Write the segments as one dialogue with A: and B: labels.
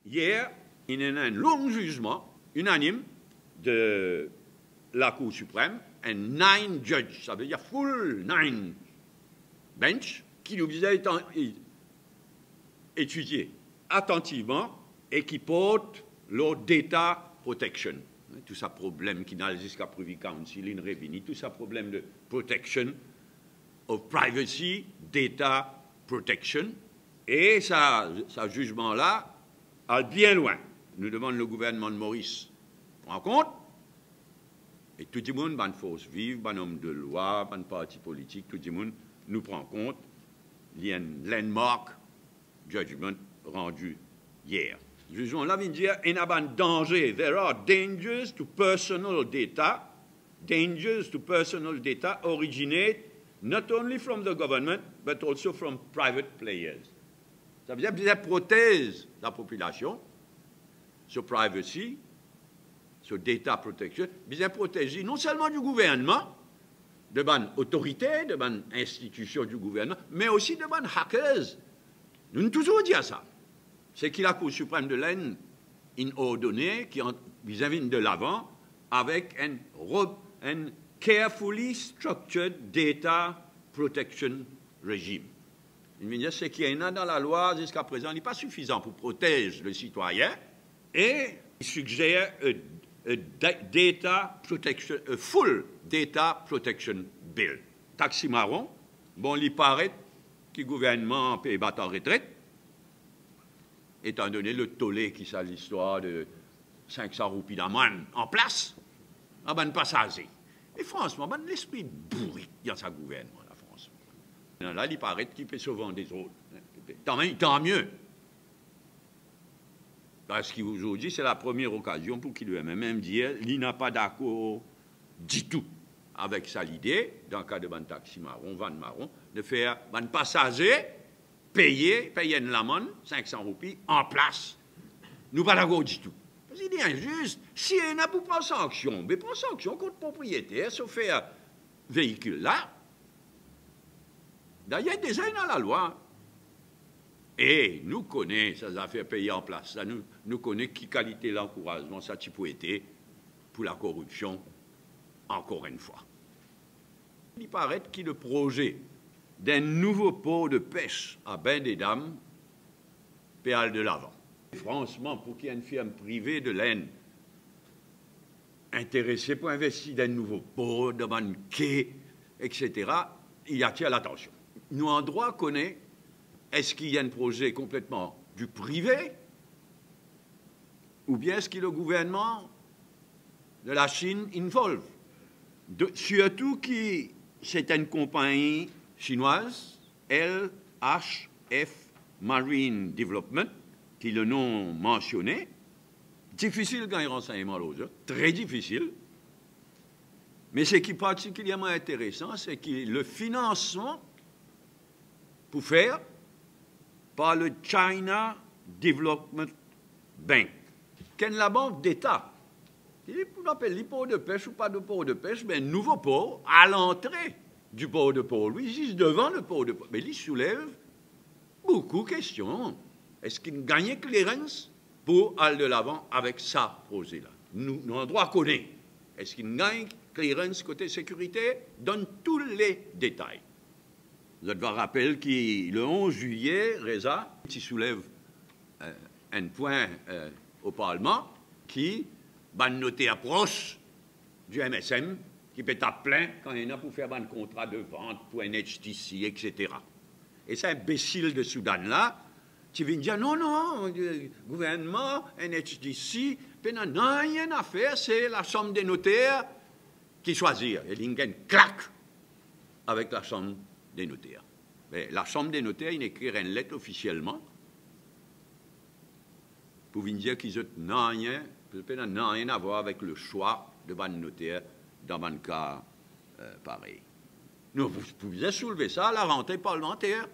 A: Hier, il y a un long jugement unanime de la Cour suprême, un 9 judge, ça veut dire full 9 bench, qui nous disait étudier attentivement et qui porte leur data protection. Tout ça problème qui n'a jusqu'à Privy Council, in Reveni, tout ça problème de protection of privacy, data protection. Et ça jugement-là, aller bien loin. Nous demandons le gouvernement de Maurice prend compte, et tout le monde, ban force vive, ban homme de loi, ban parti politique, tout le monde nous prend compte. Il y a un landmark judgment rendu hier. Le jugement là vient dire il y a un danger. There are dangers to personal data. Dangers to personal data originate not only from the government, but also from private players. Ça veut dire qu'ils protègent la population sur privacy, sur data protection, ils protègent non seulement du gouvernement, de bonnes autorités, de bonnes institutions du gouvernement, mais aussi de bonnes hackers. Nous avons toujours dit ça. C'est que la Cour suprême de l'Inde a ordonné qu'ils viennent de l'avant avec un carefully structured data protection regime. Il veut dire ce qu'il y a dans la loi jusqu'à présent n'est pas suffisant pour protéger le citoyen et il suggère full data protection bill. Taxi marron, bon, il paraît que le gouvernement paye battre en retraite, étant donné le tollé qui ça l'histoire de 500 roupies d'amende en place, ah ben pas ça. Et franchement, ben l'esprit bourri dans sa gouvernement, la France. Là, il paraît qu'il peut sauver des autres. Tant mieux. Parce qu'aujourd'hui, c'est la première occasion pour qu'il lui-même dire qu'il n'a pas d'accord du tout avec ça l'idée, dans le cas de ban taxi marron, van marron, de faire ban passager payer une amende, 500 roupies, en place. Nous pas d'accord du tout. Parce qu'il est injuste. Si il n'a pas prendre sanction, mais prendre sanction contre propriétaire, sauf faire véhicule là. D'ailleurs, il y a déjà dans la loi. Et nous connaissons ces affaires payées en place. Là, nous connaissons qui qualité l'encouragement, ça peut être pour la corruption, encore une fois. Il paraît que le projet d'un nouveau port de pêche à Bain des Dames peut aller de l'avant. Franchement, pour qu'il y ait une firme privée de l'Inde intéressée pour investir dans un nouveau port, dans un quai, etc., il attire l'attention. Nous, en droit, connaissons est-ce qu'il y a un projet complètement du privé ou bien est-ce que le gouvernement de la Chine involve? Surtout que c'est une compagnie chinoise, LHF Marine Development, qui est le nom mentionné. Difficile de gagner renseignement l'autre, très difficile. Mais ce qui est particulièrement intéressant, c'est que le financement pour faire par le China Development Bank, qui est la banque d'État. On appelle les ports de pêche ou pas de port de pêche, mais un nouveau port à l'entrée du port de Port-Louis, juste devant le port de Port. Mais il soulève beaucoup de questions. Est-ce qu'il gagne clearance pour aller de l'avant avec ça projet-là? Nous, en droit connaît. Est-ce qu'il gagne clearance côté sécurité? Donne tous les détails. Je dois rappeler que le 11 juillet, Reza, qui soulève un point au Parlement qui va noter approche du MSM qui peut être plein quand il y en a pour faire un contrat de vente pour un HTC, etc. Et cet imbécile de Soudan-là, qui vient dire non, le gouvernement, un HTC, il n'a rien à faire, c'est la Chambre des notaires qui choisit. Et il y a une claque avec la Chambre des notaires. Mais la Chambre des notaires, il écrit une lettre officiellement pour venir dire qu'ils n'ont rien à voir avec le choix de ban notaire dans un cas pareil. Nous, vous pouvez soulever ça à la rentrée parlementaire.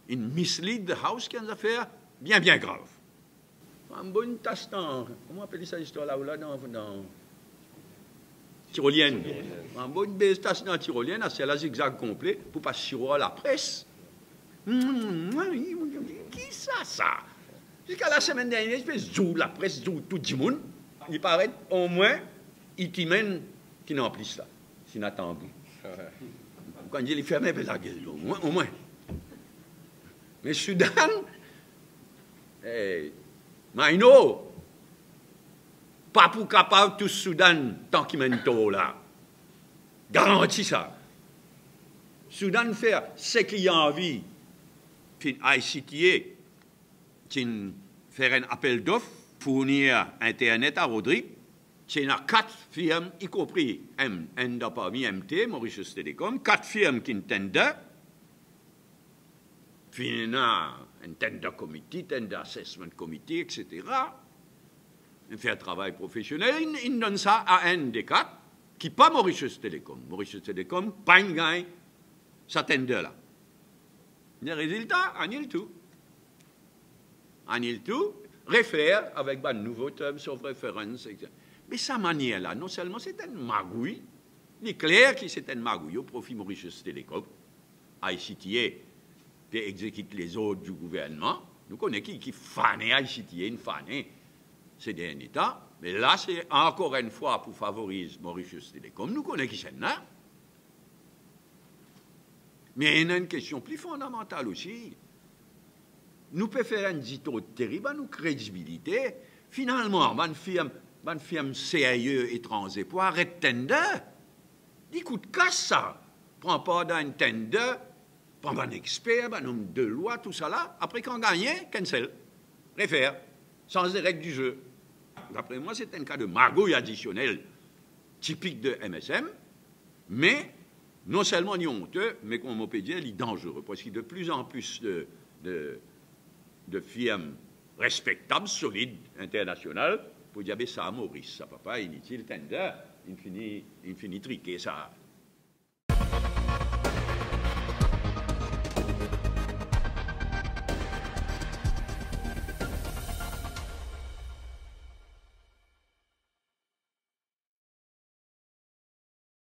A: Une mislead the House qui a une affaire bien grave. Un bon tastan, comment on appelle ça l'histoire là dans tyrolienne. Un bon tastan tyrolienne, c'est la zigzag complet pour pas suivre la presse. Qui ça? Jusqu'à la semaine dernière, je fais zou, la presse, zou, tout le monde. Il paraît au moins, il t'y mène qui n'en plus ça, s'il n'attend plus. Quand il est fermé, il la gueule, au moins. Mais Soudan, Maïno, pas pour capable tout Soudan tant qu'il mène tout là. Garantis ça. Soudan fait ce qu'il a envie, puis ICTA, qui fait un appel d'offres, fournir Internet à Rodrigue. Il y a 4 firmes, y compris parmi MT, Mauritius Telecom, 4 firmes qui tendent. Puis il y a un tender committee, tender assessment committee, etc. Il fait un travail professionnel, il donne ça à un des 4, qui n'est pas Mauritius Telecom. Mauritius Telecom, pas un gain, ça tender là. Les résultats, annule tout. Annule tout, réfère avec un nouveau terme of reference, etc. Mais sa manière-là, non seulement c'est une magouille, il est clair que c'est une magouille au profit Mauritius Telecom, ICTA, qui exécute les ordres du gouvernement. Nous connaissons qui fanait ICTA, une fanée, c'est un État. Mais là, c'est encore une fois pour favoriser Mauritius Telecom. Nous connaissons qui c'est là. Mais il y a une question plus fondamentale aussi. Nous pouvons faire un dito terrible, nous crédibilité. Finalement, une firme sérieuse étranger pour arrêter tender. Il coûte casse ça. Prends pas d'un tender, prends un expert, un homme de loi, tout ça là. Après qu'on gagne, cancel. Réfère. Sans les règles du jeu. D'après moi, c'est un cas de magouille additionnelle typique de MSM, mais non seulement il est honteux, mais comme on peut dire, il est dangereux, parce qu'il y a de plus en plus de firmes respectables, solides, internationales, pour dire, ça à Maurice, ça papa, inutile, tender, il finit triquer ça.